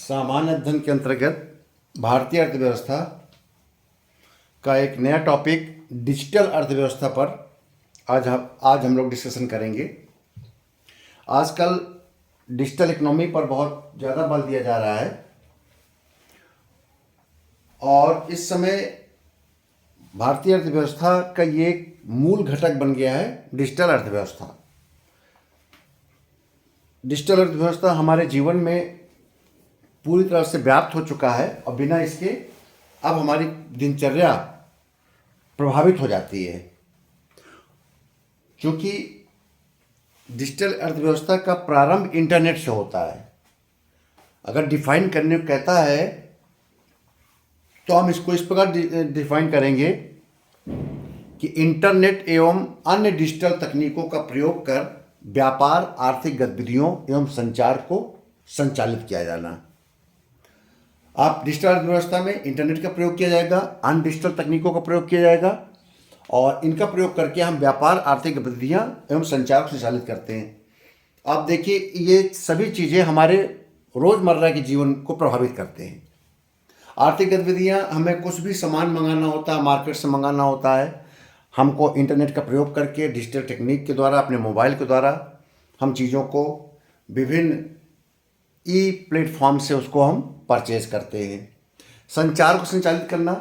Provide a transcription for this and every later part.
सामान्य अध्ययन के अंतर्गत भारतीय अर्थव्यवस्था का एक नया टॉपिक डिजिटल अर्थव्यवस्था पर आज हम लोग डिस्कशन करेंगे। आजकल डिजिटल इकोनॉमी पर बहुत ज़्यादा बल दिया जा रहा है और इस समय भारतीय अर्थव्यवस्था का ये एक मूल घटक बन गया है डिजिटल अर्थव्यवस्था। डिजिटल अर्थव्यवस्था हमारे जीवन में पूरी तरह से व्याप्त हो चुका है और बिना इसके अब हमारी दिनचर्या प्रभावित हो जाती है, क्योंकि डिजिटल अर्थव्यवस्था का प्रारंभ इंटरनेट से होता है। अगर डिफाइन करने को कहता है तो हम इसको इस प्रकार डिफाइन करेंगे कि इंटरनेट एवं अन्य डिजिटल तकनीकों का प्रयोग कर व्यापार, आर्थिक गतिविधियों एवं संचार को संचालित किया जाना। आप डिजिटल अर्थव्यवस्था में इंटरनेट का प्रयोग किया जाएगा, अन्य डिजिटल तकनीकों का प्रयोग किया जाएगा और इनका प्रयोग करके हम व्यापार, आर्थिक गतिविधियाँ एवं संचार को संचालित करते हैं। आप देखिए, ये सभी चीज़ें हमारे रोज़मर्रा के जीवन को प्रभावित करते हैं। आर्थिक गतिविधियाँ, हमें कुछ भी सामान मंगाना होता है, मार्केट से मंगाना होता है, हमको इंटरनेट का प्रयोग करके डिजिटल टेक्निक के द्वारा, अपने मोबाइल के द्वारा हम चीज़ों को विभिन्न ई प्लेटफॉर्म से उसको हम परचेज करते हैं। संचार को संचालित करना,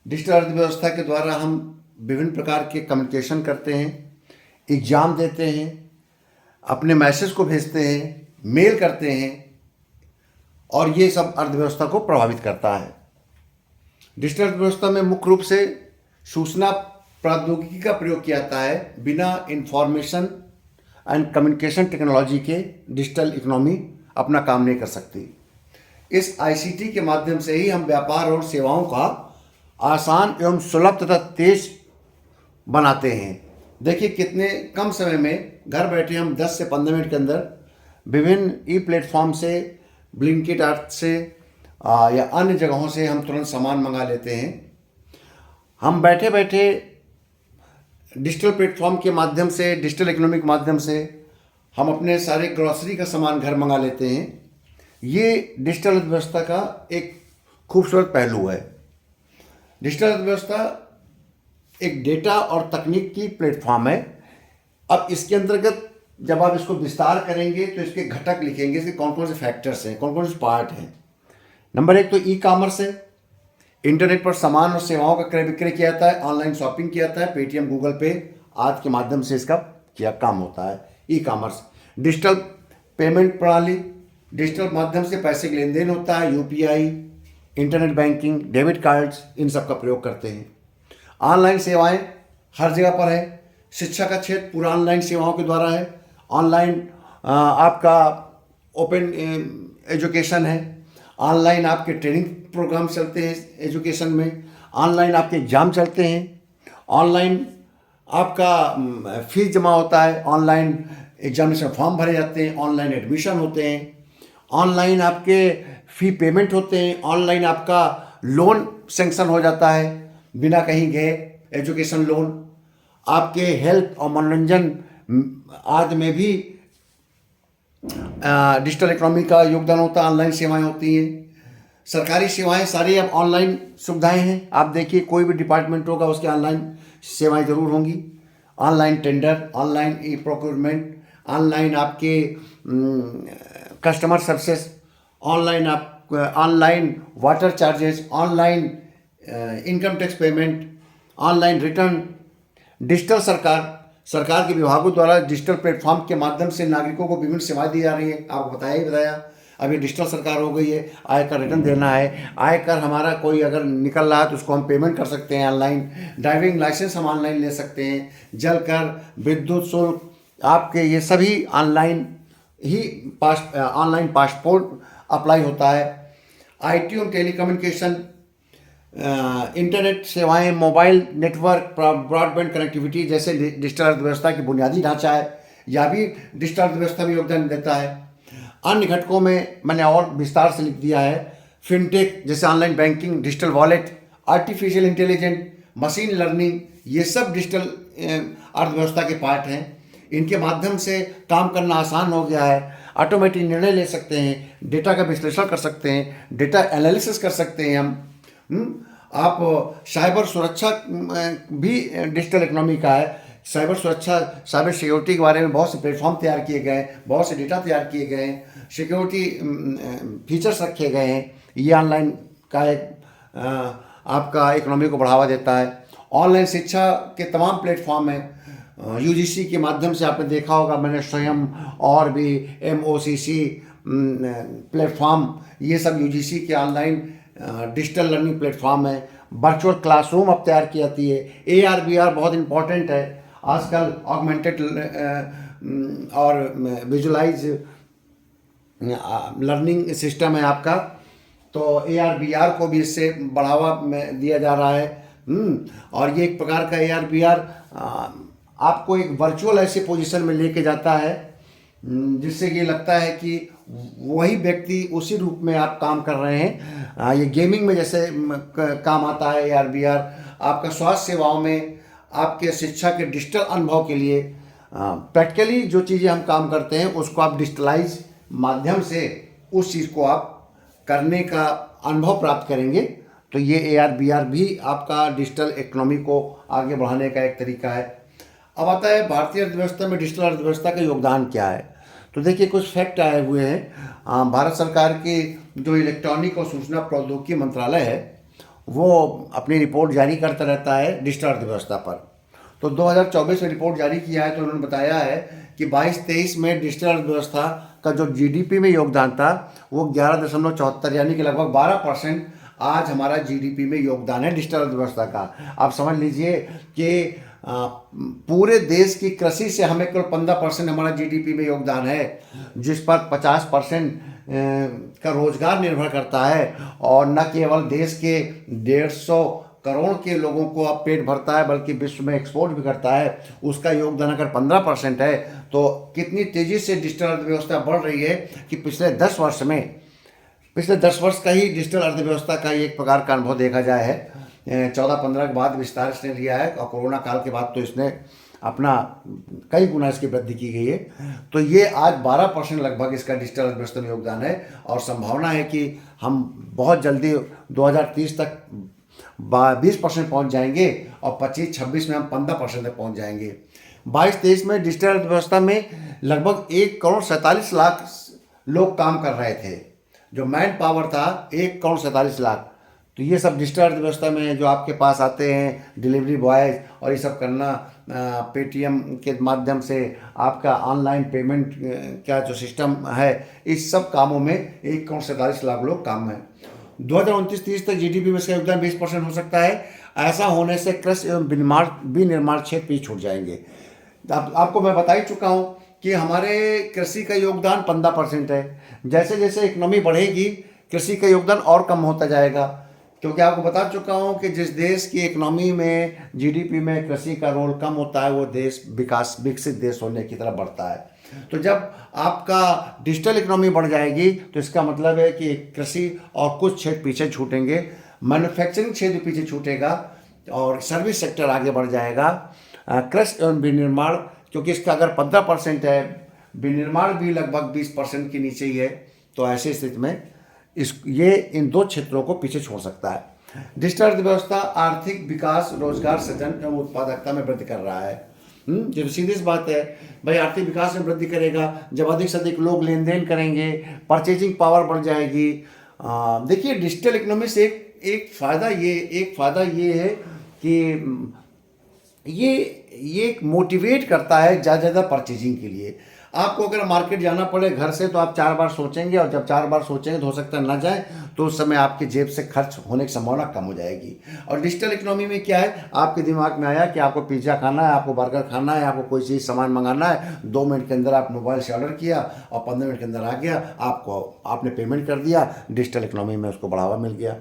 डिजिटल अर्थव्यवस्था के द्वारा हम विभिन्न प्रकार के कम्युनिकेशन करते हैं, एग्ज़ाम देते हैं, अपने मैसेज को भेजते हैं, मेल करते हैं और ये सब अर्थव्यवस्था को प्रभावित करता है। डिजिटल अर्थव्यवस्था में मुख्य रूप से सूचना प्रौद्योगिकी का प्रयोग किया जाता है। बिना इंफॉर्मेशन एंड कम्युनिकेशन टेक्नोलॉजी के डिजिटल इकोनॉमी अपना काम नहीं कर सकती। इस आईसीटी के माध्यम से ही हम व्यापार और सेवाओं का आसान एवं सुलभ तथा तेज बनाते हैं। देखिए, कितने कम समय में घर बैठे हम 10 से 15 मिनट के अंदर विभिन्न ई प्लेटफॉर्म से, ब्लिंकिट ऐप से या अन्य जगहों से हम तुरंत सामान मंगा लेते हैं। हम बैठे बैठे डिजिटल प्लेटफॉर्म के माध्यम से, डिजिटल इकोनॉमी के माध्यम से हम अपने सारे ग्रॉसरी का सामान घर मंगा लेते हैं। ये डिजिटल अर्थव्यवस्था का एक खूबसूरत पहलू है। डिजिटल अर्थव्यवस्था एक डेटा और तकनीक की प्लेटफॉर्म है। अब इसके अंतर्गत जब आप इसको विस्तार करेंगे तो इसके घटक लिखेंगे, इसके कौन कौन से फैक्टर्स हैं, कौन कौन से पार्ट हैं। नंबर 1 तो ई कॉमर्स है। इंटरनेट पर सामान और सेवाओं का क्रय विक्रय किया जाता है, ऑनलाइन शॉपिंग किया जाता है, पेटीएम, गूगल पे आदि के माध्यम से इसका काम होता है। E commerce. डिजिटल पेमेंट प्रणाली, डिजिटल माध्यम से पैसे के लेन देन होता है, UPI, internet banking, debit cards, इन सब का प्रयोग करते हैं। ऑनलाइन सेवाएं हर जगह पर है। शिक्षा का क्षेत्र पूरा ऑनलाइन सेवाओं के द्वारा है। ऑनलाइन आपका ओपन एजुकेशन है, ऑनलाइन आपके ट्रेनिंग प्रोग्राम चलते हैं एजुकेशन में, ऑनलाइन आपके एग्ज़ाम चलते हैं, ऑनलाइन आपका फीस जमा होता है, ऑनलाइन एग्जामिनेशन फॉर्म भरे जाते हैं, ऑनलाइन एडमिशन होते हैं, ऑनलाइन आपके फ़ी पेमेंट होते हैं, ऑनलाइन आपका लोन सेंक्शन हो जाता है बिना कहीं गए, एजुकेशन लोन। आपके हेल्थ और मनोरंजन आदि में भी डिजिटल इकोनॉमी का योगदान होता है, ऑनलाइन सेवाएं होती हैं। सरकारी सेवाएं सारी अब ऑनलाइन सुविधाएं हैं। आप देखिए, कोई भी डिपार्टमेंट होगा उसके ऑनलाइन सेवाएं जरूर होंगी। Online tender, online e procurement, online आपके customer services, online water charges, online income tax payment, online return. Digital सरकार के विभागों द्वारा डिजिटल प्लेटफॉर्म के माध्यम से नागरिकों को विभिन्न सेवाएं दी जा रही है। आपको बताया अभी डिजिटल सरकार हो गई है। आयकर रिटर्न देना है, आयकर हमारा कोई अगर निकल रहा है तो उसको हम पेमेंट कर सकते हैं ऑनलाइन। ड्राइविंग लाइसेंस हम ऑनलाइन ले सकते हैं। जल कर, विद्युत शुल्क, आपके ये सभी ऑनलाइन ही ऑनलाइन पासपोर्ट अप्लाई होता है। आईटी और टेलीकम्युनिकेशन, इंटरनेट सेवाएं, मोबाइल नेटवर्क, ब्रॉडबैंड कनेक्टिविटी जैसे डिजिटल अर्थव्यवस्था की बुनियादी ढांचा है, यह भी डिजिटल अर्थव्यवस्था में योगदान देता है। अन्य घटकों में मैंने और विस्तार से लिख दिया है। फिनटेक जैसे online banking, digital wallet, artificial intelligence, machine learning, ये सब डिजिटल अर्थव्यवस्था के पार्ट हैं। इनके माध्यम से काम करना आसान हो गया है। ऑटोमेटिक निर्णय ले सकते हैं, डेटा का विश्लेषण कर सकते हैं, डेटा एनालिसिस कर सकते हैं हम। आप साइबर सुरक्षा भी डिजिटल इकोनॉमी का है। साइबर सुरक्षा, साइबर सिक्योरिटी के बारे में बहुत से प्लेटफॉर्म तैयार किए गए हैं, बहुत से डेटा तैयार किए गए हैं, सिक्योरिटी फीचर्स रखे गए हैं। ये ऑनलाइन का एक आपका इकोनॉमी को बढ़ावा देता है। ऑनलाइन शिक्षा के तमाम प्लेटफॉर्म हैं। यूजीसी के माध्यम से आपने देखा होगा, मैंने स्वयं और भी एमओसीसी प्लेटफॉर्म, ये सब यूजीसी के ऑनलाइन डिजिटल लर्निंग प्लेटफॉर्म है। वर्चुअल क्लासरूम अब तैयार की जाती है। AR VR बहुत इंपॉर्टेंट है आजकल। ऑगमेंटेड और विजुलाइज लर्निंग सिस्टम है आपका, तो AR VR को भी इससे बढ़ावा दिया जा रहा है। और ये एक प्रकार का AR VR आपको एक वर्चुअल ऐसी पोजीशन में लेके जाता है जिससे ये लगता है कि वही व्यक्ति उसी रूप में आप काम कर रहे हैं। ये गेमिंग में जैसे काम आता है AR VR। आपका स्वास्थ्य सेवाओं में, आपके शिक्षा के डिजिटल अनुभव के लिए प्रैक्टिकली जो चीज़ें हम काम करते हैं उसको आप डिजिटलाइज माध्यम से उस चीज़ को आप करने का अनुभव प्राप्त करेंगे। तो ये AR VR भी आपका डिजिटल इकोनॉमी को आगे बढ़ाने का एक तरीका है। अब आता है भारतीय अर्थव्यवस्था में डिजिटल अर्थव्यवस्था का योगदान क्या है। तो देखिए कुछ फैक्ट आए हुए हैं। भारत सरकार की जो इलेक्ट्रॉनिक और सूचना प्रौद्योगिकी मंत्रालय है वो अपनी रिपोर्ट जारी करता रहता है डिजिटल अर्थव्यवस्था पर। तो 2024 में रिपोर्ट जारी किया है, तो उन्होंने बताया है कि 22-23 में डिजिटल अर्थव्यवस्था का जो GDP में योगदान था वो 11.74, यानी कि लगभग 12% आज हमारा GDP में योगदान है डिजिटल अर्थव्यवस्था का। आप समझ लीजिए कि पूरे देश की कृषि से हमें केवल 15% हमारा GDP में योगदान है, जिस पर 50% का रोजगार निर्भर करता है। और न केवल देश के 150 करोड़ के लोगों को अब पेट भरता है बल्कि विश्व में एक्सपोर्ट भी करता है। उसका योगदान अगर 15% है तो कितनी तेज़ी से डिजिटल अर्थव्यवस्था बढ़ रही है कि पिछले 10 वर्ष का ही डिजिटल अर्थव्यवस्था का एक प्रकार का अनुभव देखा जाए है। 14-15 के बाद विस्तार इसने लिया है और कोरोना काल के बाद तो इसने अपना कई गुना इसकी वृद्धि की गई है। तो ये आज 12% लगभग इसका डिजिटल अर्थव्यवस्था में योगदान है। और संभावना है कि हम बहुत जल्दी 2030 तक 20% पहुंच जाएंगे और 25-26 में हम 15% तक पहुंच जाएंगे। 22-23 में डिजिटल अर्थव्यवस्था में लगभग 1,47,00,000 लोग काम कर रहे थे। जो मैन पावर था 1,47,00,000। तो ये सब डिजिटल अर्थव्यवस्था में जो आपके पास आते हैं डिलीवरी बॉयज़ और ये सब करना, पेटीएम के माध्यम से आपका ऑनलाइन पेमेंट का जो सिस्टम है, इस सब कामों में 1,47,00,000 लोग काम में। 2029-30 तक GDP में इसका योगदान 20% हो सकता है। ऐसा होने से कृषि एवं विनिर्माण क्षेत्र भी छूट जाएंगे। आपको मैं बता ही चुका हूँ कि हमारे कृषि का योगदान 15% है। जैसे जैसे इकोनॉमी बढ़ेगी कृषि का योगदान और कम होता जाएगा, क्योंकि आपको बता चुका हूँ कि जिस देश की इकोनॉमी में GDP में कृषि का रोल कम होता है वो देश विकसित देश होने की तरफ बढ़ता है। तो जब आपका डिजिटल इकोनॉमी बढ़ जाएगी तो इसका मतलब है कि कृषि और कुछ क्षेत्र पीछे छूटेंगे, मैन्युफैक्चरिंग क्षेत्र पीछे छूटेगा और सर्विस सेक्टर आगे बढ़ जाएगा। कृषि एवं विनिर्माण, क्योंकि इसका अगर 15% है, विनिर्माण भी लगभग 20% के नीचे ही है, तो ऐसी स्थिति में ये इन दो क्षेत्रों को पीछे छोड़ सकता है। डिजिटल अर्थव्यवस्था आर्थिक विकास, रोजगार सृजन एवं उत्पादकता में वृद्धि कर रहा है। जब सीधी सी बात है भाई, आर्थिक विकास में वृद्धि करेगा जब अधिक से अधिक लोग लेन देन करेंगे, परचेजिंग पावर बढ़ जाएगी। देखिए डिजिटल इकोनॉमी से एक फ़ायदा ये है कि ये मोटिवेट करता है ज़्यादा परचेजिंग के लिए। आपको अगर मार्केट जाना पड़े घर से तो आप 4 बार सोचेंगे, और जब 4 बार सोचेंगे तो हो सकता है ना जाए, तो उस समय आपके जेब से खर्च होने की संभावना कम हो जाएगी। और डिजिटल इकोनॉमी में क्या है, आपके दिमाग में आया कि आपको पिज़्ज़ा खाना है, आपको बर्गर खाना है, आपको कोई चीज़ सामान मंगाना है, 2 मिनट के अंदर आप मोबाइल से ऑर्डर किया और 15 मिनट के अंदर आ गया, आपने पेमेंट कर दिया, डिजिटल इकोनॉमी में उसको बढ़ावा मिल गया।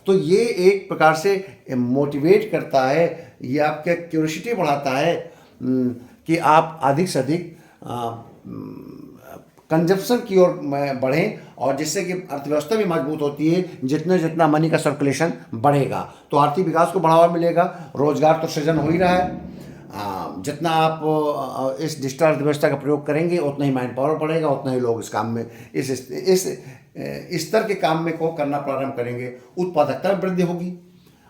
तो ये एक प्रकार से मोटिवेट करता है, ये आपके क्यूरियोसिटी बढ़ाता है कि आप अधिक से अधिक कंजप्शन की ओर बढ़ें, और जिससे कि अर्थव्यवस्था भी मजबूत होती है। जितना मनी का सर्कुलेशन बढ़ेगा तो आर्थिक विकास को बढ़ावा मिलेगा, रोजगार तो सृजन हो ही रहा है। जितना आप इस डिजिटल अर्थव्यवस्था का प्रयोग करेंगे उतना ही मैन पावर बढ़ेगा, उतना ही लोग इस काम में इस स्तर के काम में को करना प्रारंभ करेंगे, उत्पादकता में वृद्धि होगी,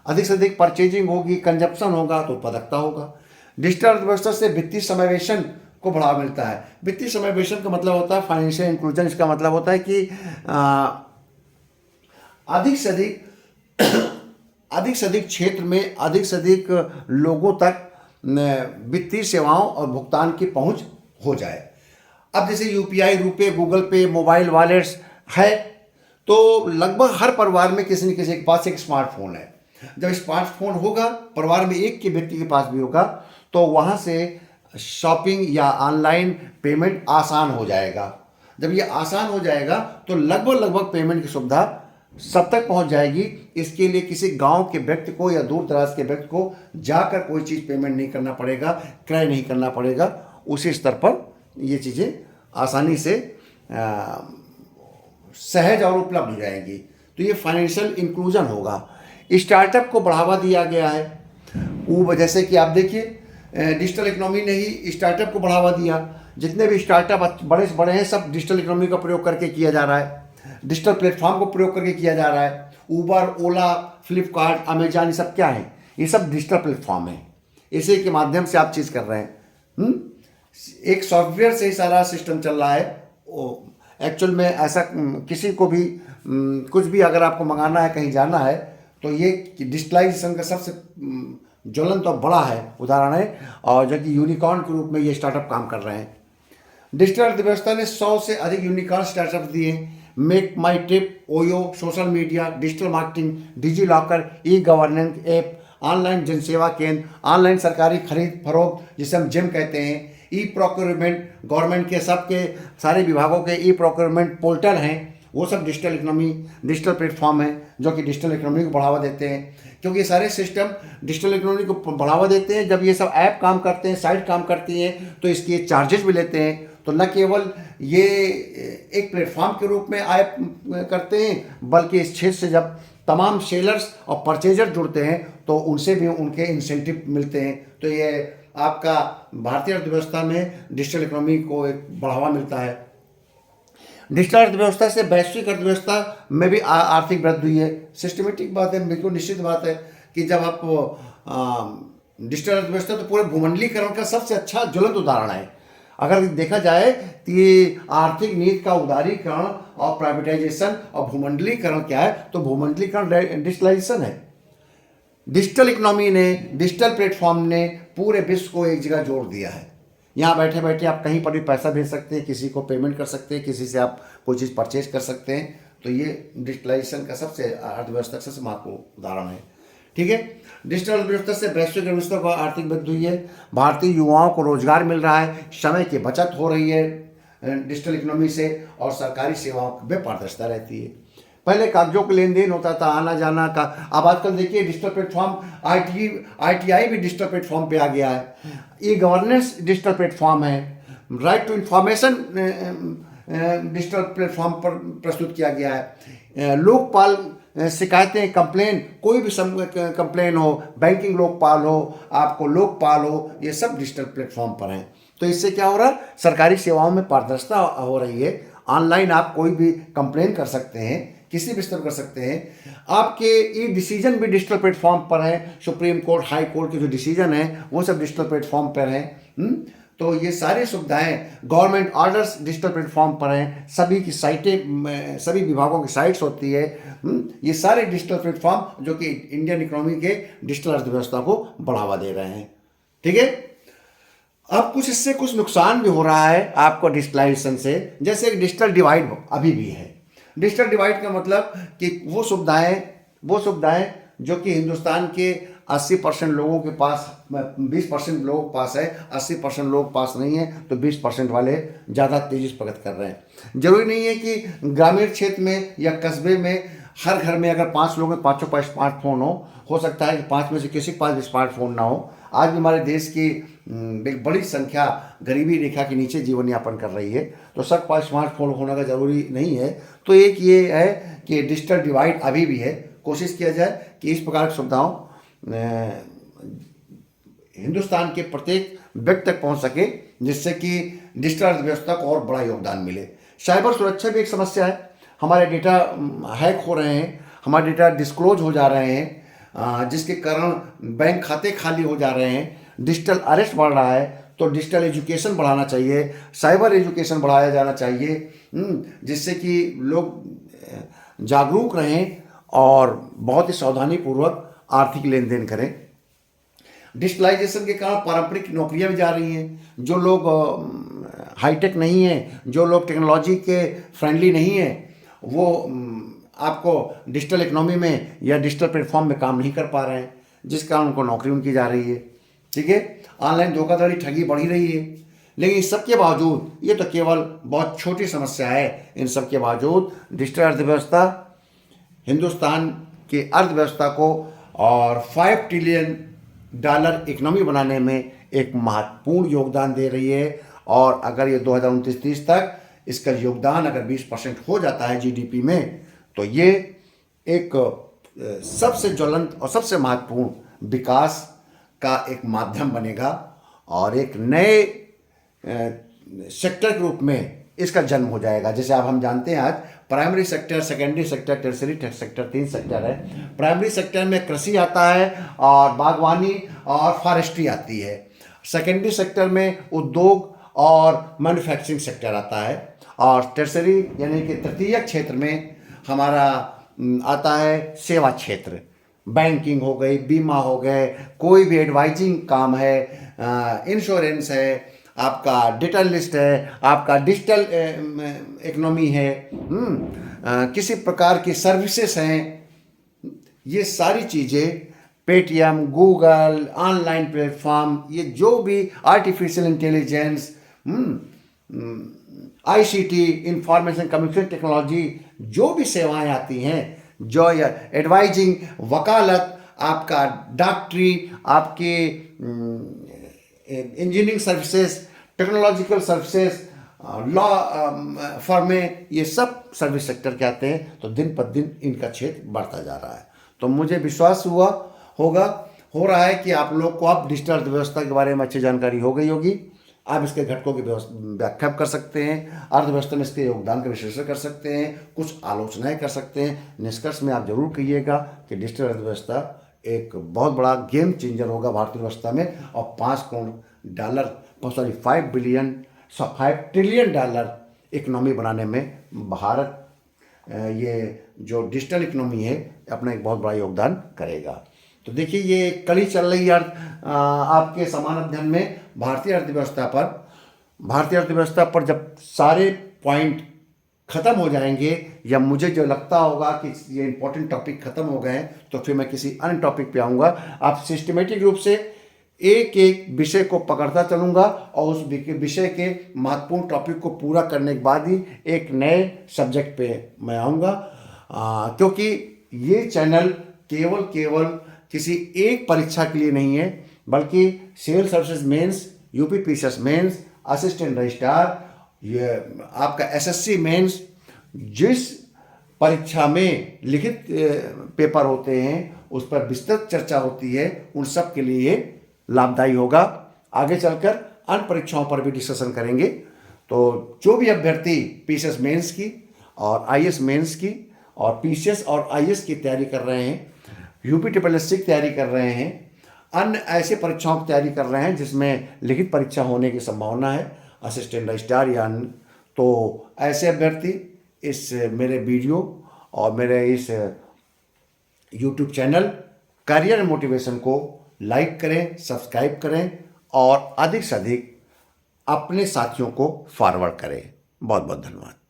अधिक से अधिक परचेजिंग होगी, कंजप्शन होगा तो उत्पादकता होगा। डिजिटल अर्थव्यवस्था से वित्तीय समावेशन को बढ़ावा मिलता है। वित्तीय समावेशन का मतलब होता है फाइनेंशियल इंक्लूजन। इसका मतलब होता है कि अधिक से अधिक क्षेत्र में अधिक से अधिक लोगों तक वित्तीय सेवाओं और भुगतान की पहुंच हो जाए। अब जैसे यूपीआई, रुपए, गूगल पे, मोबाइल वॉलेट्स है, तो लगभग हर परिवार में किसी न किसी के पास एक स्मार्टफोन है। जब स्मार्टफोन होगा, परिवार में एक के व्यक्ति के पास भी होगा, तो वहाँ से शॉपिंग या ऑनलाइन पेमेंट आसान हो जाएगा। जब ये आसान हो जाएगा तो लगभग पेमेंट की सुविधा सब तक पहुंच जाएगी। इसके लिए किसी गांव के व्यक्ति को या दूर दराज के व्यक्ति को जाकर कोई चीज़ पेमेंट नहीं करना पड़ेगा, क्रय नहीं करना पड़ेगा। उसी स्तर पर ये चीज़ें आसानी से सहज और उपलब्ध हो जाएंगी। तो ये फाइनेंशियल इंक्लूजन होगा। स्टार्टअप को बढ़ावा दिया गया है। वो जैसे कि आप देखिए, डिजिटल इकोनॉमी ने ही स्टार्टअप को बढ़ावा दिया। जितने भी स्टार्टअप बड़े से बड़े हैं, सब डिजिटल इकोनॉमी का प्रयोग करके किया जा रहा है, डिजिटल प्लेटफॉर्म को प्रयोग करके किया जा रहा है। ऊबर, ओला, फ्लिपकार्ट, अमेजॉन, ये सब क्या है? ये सब डिजिटल प्लेटफॉर्म है। इसी के माध्यम से आप चीज़ कर रहे हैं। एक सॉफ्टवेयर से ही सारा सिस्टम चल रहा है। एक्चुअल में ऐसा किसी को भी कुछ भी अगर आपको मंगाना है, कहीं जाना है, तो ये डिजिटलाइजेशन का सबसे ज्वलंत और बड़ा है उदाहरण है, और जो कि यूनिकॉर्न के रूप में ये स्टार्टअप काम कर रहे हैं। डिजिटल अर्थव्यवस्था ने 100 से अधिक यूनिकॉर्न स्टार्टअप दिए। Make my trip, Oyo, social media, digital marketing, digi locker, e governance app, online जनसेवा केंद्र, ऑनलाइन सरकारी खरीद फरोख्त जिसे हम जिम कहते हैं, ई प्रोक्योरमेंट, गवर्नमेंट के सबके सारे विभागों के ई प्रोक्योरमेंट पोर्टल हैं, वो सब डिजिटल इकोनॉमी, डिजिटल प्लेटफॉर्म है जो कि डिजिटल इकोनॉमी को बढ़ावा देते हैं। क्योंकि ये सारे सिस्टम डिजिटल इकोनॉमी को बढ़ावा देते हैं। जब ये सब ऐप काम करते हैं, साइट काम करती हैं, तो इसके चार्जेस भी लेते हैं। तो न केवल ये एक प्लेटफॉर्म के रूप में ऐप करते हैं, बल्कि इस क्षेत्र से जब तमाम सेलर्स और परचेजर जुड़ते हैं तो उनसे भी उनके इंसेंटिव मिलते हैं। तो ये आपका भारतीय अर्थव्यवस्था में डिजिटल इकोनॉमी को एक बढ़ावा मिलता है। डिजिटल अर्थव्यवस्था से वैश्विक अर्थव्यवस्था में भी आर्थिक वृद्धि हुई है। सिस्टमेटिक बात है, बिल्कुल निश्चित बात है कि जब आप डिजिटल अर्थव्यवस्था, तो पूरे भूमंडलीकरण का सबसे अच्छा ज्वलंत उदाहरण है। अगर देखा जाए तो ये आर्थिक नीति का उदारीकरण और प्राइवेटाइजेशन और भूमंडलीकरण क्या है, तो भूमंडलीकरण डिजिटलाइजेशन है। डिजिटल इकोनॉमी ने, डिजिटल प्लेटफॉर्म ने पूरे विश्व को एक जगह जोड़ दिया है। यहाँ बैठे बैठे आप कहीं पर भी पैसा भेज सकते हैं, किसी को पेमेंट कर सकते हैं, किसी से आप कोई चीज़ परचेज कर सकते हैं। तो ये डिजिटलाइजेशन का सबसे अर्थव्यवस्था का सबसे महत्वपूर्ण उदाहरण है। ठीक है, डिजिटल अर्थव्यवस्था से वैश्विक अर्थव्यवस्था को आर्थिक वृद्धि हुई है। भारतीय युवाओं को रोजगार मिल रहा है, समय की बचत हो रही है डिजिटल इकोनॉमी से, और सरकारी सेवाओं में पारदर्शिता रहती है। पहले कागजों के लेन देन होता था, आना जाना का। अब आजकल देखिए डिजिटल प्लेटफॉर्म, ITI भी डिजिटल प्लेटफॉर्म पे आ गया है। ई गवर्नेंस डिजिटल प्लेटफॉर्म है। Right to information digital platform पर प्रस्तुत किया गया है। लोकपाल शिकायतें, कंप्लेन, कोई भी कंप्लेन हो, बैंकिंग लोकपाल हो, आपको लोकपाल हो, ये सब डिजिटल प्लेटफॉर्म पर हैं। तो इससे क्या हो रहा है, सरकारी सेवाओं में पारदर्शिता हो रही है। ऑनलाइन आप कोई भी कंप्लेन कर सकते हैं, किसी भी स्तर कर सकते हैं। आपके ई डिसीजन भी डिजिटल प्लेटफॉर्म पर हैं। सुप्रीम कोर्ट, हाई कोर्ट के जो डिसीजन हैं वो सब डिजिटल प्लेटफॉर्म पर हैं। तो ये सारी सुविधाएं, गवर्नमेंट ऑर्डर्स डिजिटल प्लेटफॉर्म पर हैं। सभी की साइटें, सभी विभागों की साइट्स होती है। ये सारे डिजिटल प्लेटफॉर्म जो कि इंडियन इकोनॉमी के डिजिटल अर्थव्यवस्था को बढ़ावा दे रहे हैं। ठीक है, अब कुछ इससे कुछ नुकसान भी हो रहा है आपको डिजिटलाइजेशन से। जैसे एक डिजिटल डिवाइड अभी भी है। डिजिटल डिवाइड का मतलब कि वो सुविधाएं जो कि हिंदुस्तान के 80% लोगों के पास, 20% लोगों के पास है, 80% लोगों के पास नहीं है, तो 20% वाले ज़्यादा तेजी से प्रगति कर रहे हैं। जरूरी नहीं है कि ग्रामीण क्षेत्र में या कस्बे में हर घर में अगर 5 लोगों के पाँचों पास स्मार्टफोन हो सकता है कि 5 में से किसी के पास भी स्मार्टफोन ना हो। आज भी हमारे देश की एक बड़ी संख्या गरीबी रेखा के नीचे जीवन यापन कर रही है, तो सब पास स्मार्टफोन होने का जरूरी नहीं है। तो एक ये है कि डिजिटल डिवाइड अभी भी है। कोशिश किया जाए कि इस प्रकार की सुविधाओं हिंदुस्तान के प्रत्येक व्यक्ति तक पहुंच सके, जिससे कि डिजिटल अर्थव्यवस्था को और बड़ा योगदान मिले। साइबर सुरक्षा भी एक समस्या है। हमारे डेटा हैक हो रहे हैं, हमारे डेटा डिस्क्लोज हो जा रहे हैं, जिसके कारण बैंक खाते खाली हो जा रहे हैं, डिजिटल अरेस्ट बढ़ रहा है। तो डिजिटल एजुकेशन बढ़ाना चाहिए, साइबर एजुकेशन बढ़ाया जाना चाहिए, जिससे कि लोग जागरूक रहें और बहुत ही सावधानीपूर्वक आर्थिक लेन देन करें। डिजिटलाइजेशन के कारण पारंपरिक नौकरियां भी जा रही हैं। जो लोग हाईटेक नहीं हैं, जो लोग टेक्नोलॉजी के फ्रेंडली नहीं हैं, वो आपको डिजिटल इकोनॉमी में या डिजिटल प्लेटफॉर्म में काम नहीं कर पा रहे हैं, जिस कारण उनको नौकरी उनकी जा रही है। ठीक है, ऑनलाइन धोखाधड़ी ठगी बढ़ ही रही है। लेकिन इस सब के बावजूद, ये तो केवल बहुत छोटी समस्या है, इन सब के बावजूद डिजिटल अर्थव्यवस्था हिंदुस्तान की अर्थव्यवस्था को और $5 ट्रिलियन इकोनॉमी बनाने में एक महत्वपूर्ण योगदान दे रही है। और अगर ये 2029-30 तक इसका योगदान अगर 20% हो जाता है जीडीपी में, तो ये एक सबसे ज्वलंत और सबसे महत्वपूर्ण विकास का एक माध्यम बनेगा और एक नए सेक्टर के रूप में इसका जन्म हो जाएगा। जैसे अब हम जानते हैं, आज primary sector, secondary sector, tertiary sector, 3 sector है। प्राइमरी सेक्टर में कृषि आता है और बागवानी और फॉरेस्ट्री आती है। सेकेंडरी सेक्टर में उद्योग और मैन्युफैक्चरिंग सेक्टर आता है। और टर्शरी यानी कि तृतीयक क्षेत्र में हमारा आता है सेवा क्षेत्र, बैंकिंग हो गई, बीमा हो गए, कोई भी एडवाइजिंग काम है, इंश्योरेंस है, आपका डेटा लिस्ट है, आपका डिजिटल इकोनॉमी है, किसी प्रकार की सर्विसेज हैं। ये सारी चीज़ें पेटीएम, गूगल, ऑनलाइन प्लेटफॉर्म, ये जो भी artificial intelligence, ICT, information communication technology, जो भी सेवाएं आती हैं, जो एडवाइजिंग, वकालत, आपका डॉक्टरी, आपके engineering services, technological services, law फर्में, ये सब सर्विस सेक्टर के आते हैं। तो दिन पर दिन इनका क्षेत्र बढ़ता जा रहा है। तो मुझे विश्वास हो रहा है कि आप लोग को अब डिजिटल अर्थव्यवस्था के बारे में अच्छी जानकारी हो गई होगी। आप इसके घटकों की व्याख्या कर सकते हैं, अर्थव्यवस्था में इसके योगदान का विश्लेषण कर सकते हैं, कुछ आलोचनाएं कर सकते हैं। निष्कर्ष में आप जरूर कहिएगा कि डिजिटल अर्थव्यवस्था एक बहुत बड़ा गेम चेंजर होगा भारतीय व्यवस्था में, और $5 ट्रिलियन इकोनॉमी बनाने में भारत ये जो डिजिटल इकोनॉमी है अपना एक बहुत बड़ा योगदान करेगा। तो देखिए, ये कड़ी चल रही है आपके समान अध्ययन में भारतीय अर्थव्यवस्था पर जब सारे पॉइंट ख़त्म हो जाएंगे, या मुझे जो लगता होगा कि ये इंपॉर्टेंट टॉपिक ख़त्म हो गए हैं, तो फिर मैं किसी अन्य टॉपिक पे आऊँगा। आप सिस्टमेटिक रूप से एक एक विषय को पकड़ता चलूँगा और उस विषय के महत्वपूर्ण टॉपिक को पूरा करने के बाद ही एक नए सब्जेक्ट पे मैं आऊँगा, क्योंकि ये चैनल केवल किसी एक परीक्षा के लिए नहीं है, बल्कि civil services mains, UP PCS mains, assistant registrar, ये आपका एसएससी मेंस, जिस परीक्षा में लिखित पेपर होते हैं उस पर विस्तृत चर्चा होती है, उन सब के लिए ये लाभदायी होगा। आगे चलकर अन्य परीक्षाओं पर भी डिस्कशन करेंगे। तो जो भी अभ्यर्थी पीसीएस मेंस की और आईएएस मेंस की और पीसीएस और आईएएस की तैयारी कर रहे हैं, यूपीएससी की तैयारी कर रहे हैं, अन्य ऐसे परीक्षाओं की तैयारी कर रहे हैं जिसमें लिखित परीक्षा होने की संभावना है, असिस्टेंट रजिस्ट्रार या अन्य, तो ऐसे अभ्यर्थी इस मेरे वीडियो और मेरे इस यूट्यूब चैनल करियर मोटिवेशन को लाइक करें, सब्सक्राइब करें और अधिक से अधिक अपने साथियों को फॉरवर्ड करें। बहुत बहुत धन्यवाद।